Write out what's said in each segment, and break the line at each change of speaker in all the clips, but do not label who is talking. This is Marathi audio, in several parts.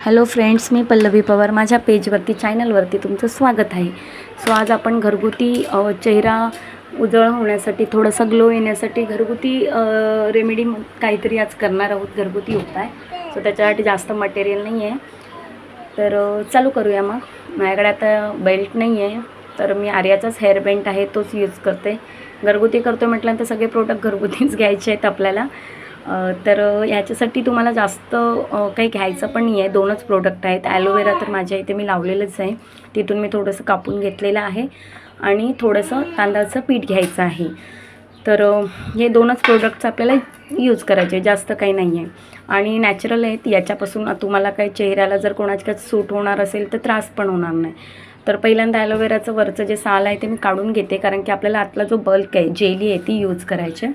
हॅलो फ्रेंड्स, मी पल्लवी पवार. माझ्या पेजवरती चॅनलवरती तुमचं स्वागत आहे. सो आज आपण घरगुती चेहरा उजळ होण्यासाठी, थोडासा ग्लो येण्यासाठी घरगुती रेमेडी काहीतरी आज करणार आहोत, घरगुती उपाय. सो त्याच्यासाठी जास्त मटेरियल नाही आहे, तर चालू करूया. मग माझ्याकडे आता बेल्ट नाही आहे, तर मी आर्याचाच हेअर बेल्ट आहे, तोच यूज करते. घरगुती करतो म्हटल्यानंतर सगळे प्रोडक्ट घरगुतीच घ्यायचे आहेत आपल्याला. तर ह्याच्यासाठी तुम्हाला जास्त काही घ्यायचं पण नाही आहे. 2च प्रोडक्ट आहेत. ॲलोवेरा तर माझ्या इथे मी लावलेलंच आहे, तिथून मी थोडंसं कापून घेतलेलं आहे आणि थोडंसं तांदळाचं पीठ घ्यायचं आहे. तर हे 2च प्रोडक्ट्स आपल्याला यूज करायचे, जास्त काही नाही आहे आणि नॅचरल आहेत. याच्यापासून तुम्हाला काही चेहऱ्याला जर कोणाच्या सूट होणार असेल तर त्रास पण होणार नाही. तर पहिल्यांदा ॲलोवेराचं वरचं जे साल आहे ते मी काढून घेते, कारण की आपल्याला आतला जो बल्क आहे, जेली आहे, ती यूज करायची.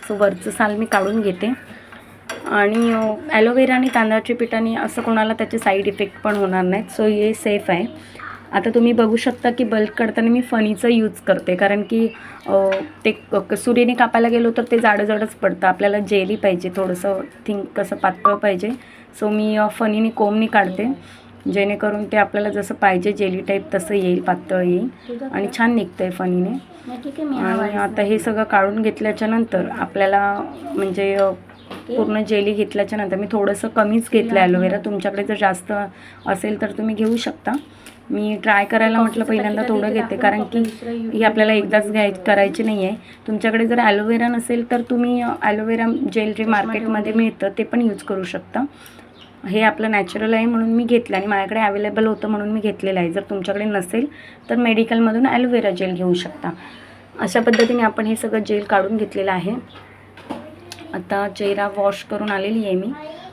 सो वरचं साल मी काढून घेते. आणि ॲलोवेरा आणि तांदळाच्या पिठाने असं कोणाला त्याचे साईड इफेक्ट पण होणार नाहीत. सो हे सेफ आहे. आता तुम्ही बघू शकता की बल्क काढताना मी फणीचं यूज करते, कारण की ते सुरीने कापायला गेलो तर ते जाडंच पडतं. आपल्याला जेली पाहिजे, थोडंसं कसं पातळ पाहिजे. सो मी फणीने कोंबनी काढते, जेणेकरून ते आपल्याला जसं पाहिजे जेली टाईप तसं येईल, पातळ येईल आणि छान निघतं आहे फणीने. आणि आता हे सगळं काढून घेतल्याच्या नंतर आपल्याला म्हणजे पूर्ण जेली घेतल्याच्या नंतर मी थोडंसं कमीच घेतलं ॲलोवेरा. तुमच्याकडे जर जास्त असेल तर तुम्ही घेऊ शकता. मी ट्राय करायला म्हटलं पहिल्यांदा थोडं घेते, कारण की ही आपल्याला एकदाच करायची नाही आहे. तुमच्याकडे जर ॲलोवेरा नसेल तर तुम्ही ॲलोवेरा जेल जे मार्केटमध्ये मिळतं ते पण यूज करू शकता. हे आपलं नॅचरल आहे म्हणून मी घेतलं आणि माझ्याकडे अवेलेबल होतं म्हणून मी घेतलेलं आहे. जर तुमच्याकडे नसेल तर मेडिकलमधून ॲलोवेरा जेल घेऊ शकता. अशा पद्धतीने आपण हे सगळं जेल काढून घेतलेलं आहे. आता चेहरा वॉश करून आलेली आहे मी.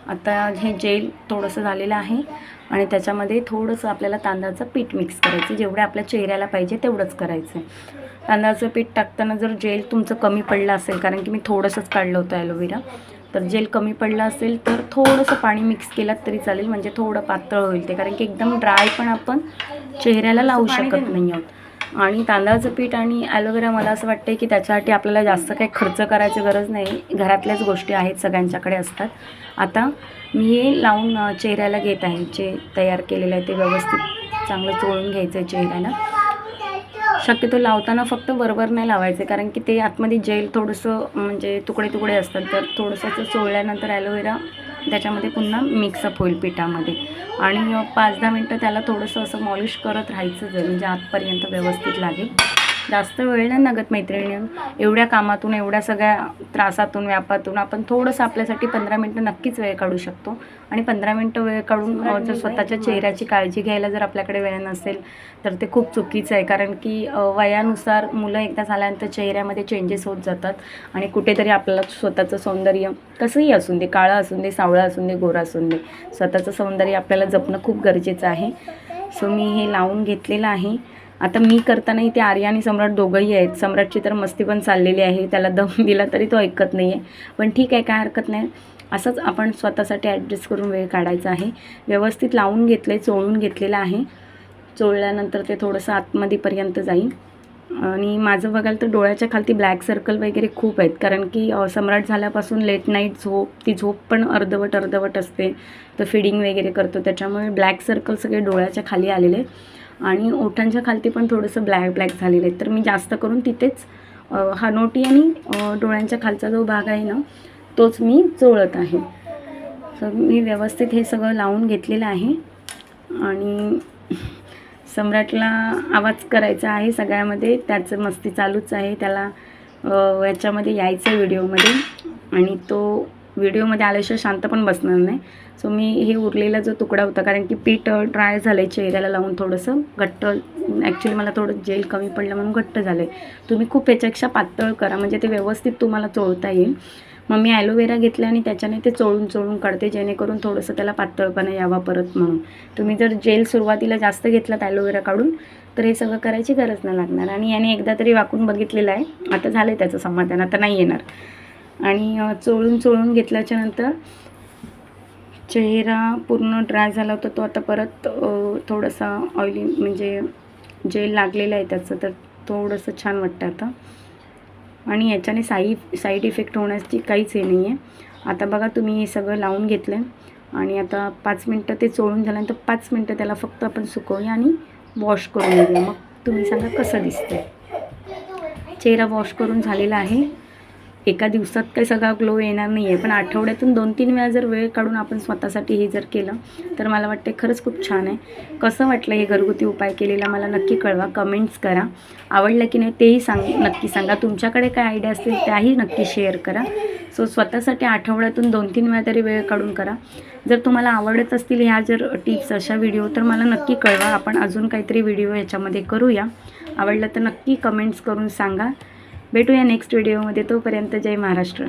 आता हे जेल थोडंसं झालेलं आहे आणि त्याच्यामध्ये थोडंसं आपल्याला तांदळाचं पीठ मिक्स करायचं. जेवढं आपल्या चेहऱ्याला पाहिजे तेवढंच करायचं आहे. तांदळाचं पीठ टाकताना जर जेल तुमचं कमी पडलं असेल, कारण की मी थोडंसंच काढलं होतं ॲलोवेरा, तर जेल कमी पडलं असेल तर थोडंसं पाणी मिक्स केलं तरी चालेल, म्हणजे थोडं पातळ होईल ते, कारण की एकदम ड्राय पण आपण चेहऱ्याला लावू शकत नाही आहोत. आणि तांदळाचं पीठ आणि ॲलोवेरा मला असं वाटतं की त्याच्यासाठी आपल्याला जास्त काही खर्च करायची गरज नाही, घरातल्याच गोष्टी आहेत, सगळ्यांच्याकडे असतात. आता मी हे लावून चेहऱ्याला घेत आहे. जे तयार केलेलं आहे ते व्यवस्थित चांगलं चोळून घ्यायचं आहे चेहऱ्याला. शक्यतो लावताना फक्त वरवर नाही लावायचं, कारण की ते आतमध्ये जेल थोडंसं म्हणजे तुकडे असतात, तर थोडंसं चोळल्यानंतर ॲलोवेरा त्याच्यामध्ये पुन्हा मिक्सअप होईल पिठामध्ये. आणि 5-10 मिनटं त्याला थोडंसं असं मॉलिश करत राहायचं, म्हणजे आतपर्यंत व्यवस्थित लागेल. जास्त वेळ नाही लागत मैत्रिणी. एवढ्या कामातून, एवढ्या सगळ्या त्रासातून, व्यापातून आपण थोडंसं आपल्यासाठी 15 मिनटं नक्कीच वेळ काढू शकतो. आणि 15 मिनटं वेळ काढून जर स्वतःच्या चेहऱ्याची काळजी घ्यायला जर आपल्याकडे वेळ नसेल तर ते खूप चुकीचं आहे, कारण की वयानुसार मुलं एकदा झाल्यानंतर चेहऱ्यामध्ये चेंजेस होत जातात आणि कुठेतरी आपल्याला स्वतःचं सौंदर्य कसंही असून दे, काळं असून दे, सावळं असून दे, गोरा असून दे, स्वतःचं सौंदर्य आपल्याला जपणं खूप गरजेचं आहे. सो मी हे लावून घेतलेलं आहे. आता मी करताना इथे आर्या आणि सम्राट दोघंही आहेत. सम्राटची तर मस्ती पण चाललेली आहे, त्याला दम दिला तरी तो ऐकत नाही आहे, पण ठीक आहे, काय हरकत नाही. असंच आपण स्वतःसाठी ॲडजस्ट करून वेळ काढायचा आहे. व्यवस्थित लावून घेतलं आहे, चोळून घेतलेलं आहे. चोळल्यानंतर ते थोडंसं आतमध्येपर्यंत जाईल. आणि माझं बघाल तर डोळ्याच्या खालती ब्लॅक सर्कल वगैरे खूप आहेत, कारण की सम्राट झाल्यापासून लेट नाईट ती झोप पण अर्धवट असते, तर फिडिंग वगैरे करतो, त्याच्यामुळे ब्लॅक सर्कल सगळे डोळ्याच्या खाली आलेले आणि ओठांच्या खालती पण थोडंसं ब्लॅक झालेलं आहे. तर मी जास्त करून तिथेच हनोटी आणि डोळ्यांच्या खालचा जो भाग आहे ना, तोच मी चोळत आहे. तर मी व्यवस्थित हे सगळं लावून घेतलेलं आहे. आणि सम्राटला आवाज करायचा आहे सगळ्यामध्ये, त्याचं मस्ती चालूच आहे, त्याला याच्यामध्ये यायचं व्हिडिओमध्ये, आणि तो व्हिडिओमध्ये आल्याशिवाय शांत पण बसणार नाही. सो मी हे उरलेला जो तुकडा होता, कारण की पीठ ड्राय झालं आहे चेहऱ्याला लावून, थोडंसं घट्ट, ॲक्च्युली मला थोडं जेल कमी पडलं म्हणून घट्ट झालं आहे. तुम्ही खूप याच्यापेक्षा पातळ करा, म्हणजे ते व्यवस्थित तुम्हाला चोळता येईल. मग मी ॲलोवेरा घेतला आणि त्याच्याने ते चोळून काढते, जेणेकरून थोडंसं त्याला पातळपणा यावा परत म्हणून. तुम्ही जर जेल सुरुवातीला जास्त घेतलात ॲलोवेरा काढून तर हे सगळं करायची गरज नाही लागणार. आणि याने एकदा तरी वाकून बघितलेलं आहे, आता झालं आहे त्याचं समाधान, आता नाही येणार. आणि चोळून घेतल्याच्या नंतर चेहरा पूर्ण ड्राय झाला होता, तो आता परत थोडासा ऑइली, म्हणजे जेल लागलेलं आहे त्याचं, तर थोडंसं छान वाटतं आता. आणि याच्याने साईड इफेक्ट होण्याची काहीच हे नाही आहे. आता बघा, तुम्ही हे सगळं लावून घेतलं आहे. आणि आता 5 मिनटं ते चोळून झाल्यानंतर 5 मिनटं त्याला फक्त आपण सुकवूया आणि वॉश करून घेऊया. मग तुम्ही सांगा कसं दिसतंय. चेहरा वॉश करून झालेला आहे. एका दिवसात काही सगळा ग्लो येणार नाही आहे, पण आठवड्यातून 2-3 वेळा जर वेळ काढून आपण स्वतःसाठी हे जर केलं तर मला वाटते खरंच खूप छान आहे. कसं वाटलं हे घरगुती उपाय केलेला मला नक्की कळवा, कमेंट्स करा. आवडलं की नाही तेही नक्की सांगा. तुमच्याकडे काय आयडिया असतील त्याही नक्की शेअर करा. सो स्वतःसाठी आठवड्यातून 2-3 वेळा तरी वेळ काढून करा. जर तुम्हाला आवडत असतील ह्या जर टिप्स अशा व्हिडिओ तर मला नक्की कळवा. आपण अजून काहीतरी व्हिडिओ ह्याच्यामध्ये करूया. आवडलं तर नक्की कमेंट्स करून सांगा. भेटूया नेक्स्ट व्हिडिओमध्ये. तोपर्यंत जय महाराष्ट्र.